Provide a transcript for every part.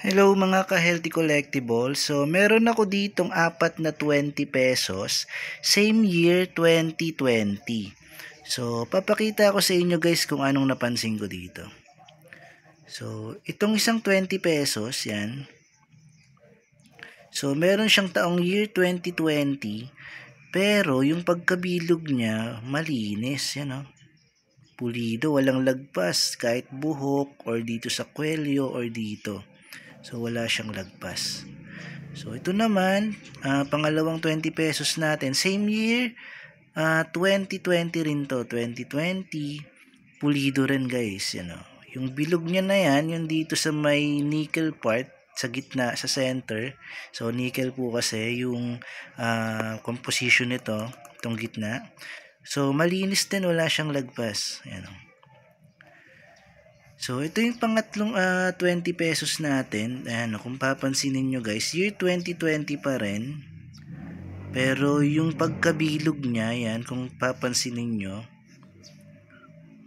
Hello mga ka-healthy collectibles. So, meron ako ditong apat na 20 pesos. Same year 2020. So, papakita ko sa inyo guys kung anong napansin ko dito. So, itong isang 20 pesos, yan. So, meron siyang taong year 2020. Pero, yung pagkabilog niya, malinis. Yan o. Pulido, walang lagpas. Kahit buhok, or dito sa kwelyo, or dito. So, wala siyang lagpas. So, ito naman, pangalawang 20 pesos natin. Same year, 2020 rin to. 2020, pulido rin guys. Yan, o. Yung bilog niya na yan, yung dito sa may nickel part, sa gitna, sa center. So, nickel po kasi yung composition nito, itong gitna. So, malinis din, wala siyang lagpas. Yan, o. So, ito yung pangatlong 20 pesos natin. Ayan, kung papansinin nyo guys, year 2020 pa rin. Pero yung pagkabilog niya, yan, kung papansinin nyo,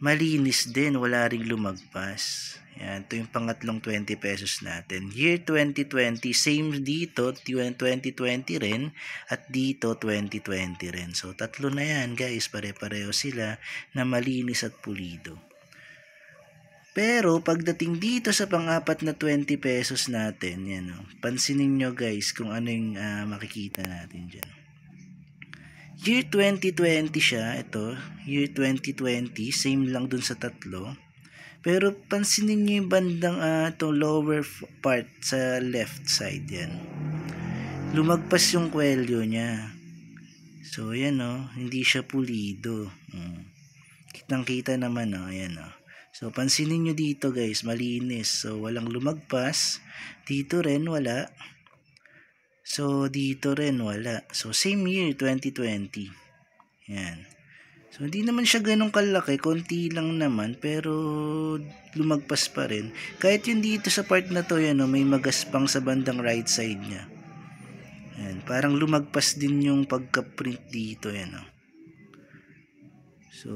malinis din, wala ring lumagpas. Yan, ito yung pangatlong 20 pesos natin. Year 2020, same dito, 2020 rin, at dito 2020 rin. So, tatlo na yan guys, pare-pareho sila na malinis at pulido. Pero pagdating dito sa pang-apat na 20 pesos natin, yan o. Pansinin nyo guys kung ano yung makikita natin dyan. Year 2020 siya, ito. Year 2020, same lang dun sa tatlo. Pero pansinin nyo yung bandang itong lower part sa left side yan. Lumagpas yung kwelyo niya. So yan o, hindi siya pulido. Kitang-kita naman o, yan o. So, pansinin nyo dito guys, malinis. So, walang lumagpas. Dito rin, wala. So, dito rin, wala. So, same year, 2020. Yan. So, hindi naman siya ganun kalaki. Konti lang naman, pero lumagpas pa rin. Kahit yung dito sa part na to, yan, may magaspang sa bandang right side niya. Yan. Parang lumagpas din yung pagka-print dito, yan o. So,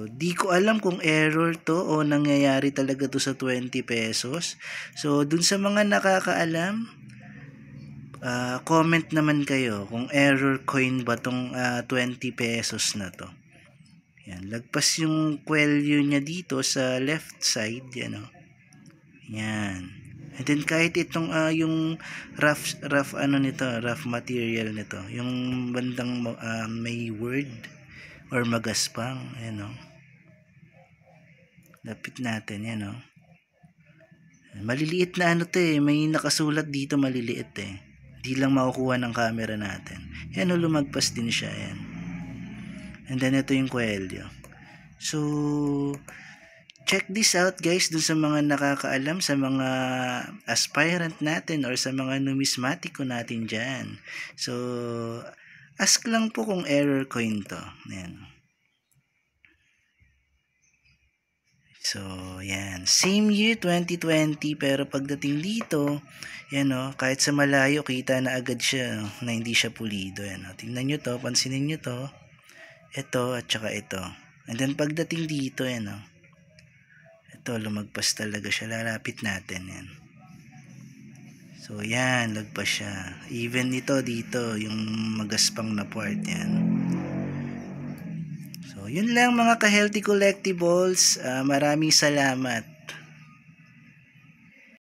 di ko alam kung error to o nangyayari talaga to sa 20 pesos. So, dun sa mga nakakaalam, comment naman kayo kung error coin ba tong 20 pesos na to. Yan, lagpas yung kwelyo niya dito sa left side, yan o. Yan. And then kahit itong yung rough nito, rough material nito, yung bandang may word or magaspang, ayan o. Lapit natin, yan o. Maliliit na ano to eh, may nakasulat dito maliliit eh. Hindi lang makukuha ng camera natin. Yan o, lumagpas din siya, yan. And then ito yung kwelyo. So, check this out guys dun sa mga nakakaalam, sa mga aspirant natin or sa mga numismatiko natin dyan. So, ask lang po kung error coin to. Yan. So, yan. Same year, 2020, pero pagdating dito, yan o, kahit sa malayo, kita na agad siya, na hindi siya pulido. Yan o, tingnan nyo to, pansinin nyo to. Ito, at saka ito. And then, pagdating dito, yan o. Ito, lumagpas talaga siya. Lalapit natin, yan. So, yan, lagpas siya. Even ito, dito, yung magaspang na part, yan. So, yun lang mga ka-healthy collectibles. Maraming salamat.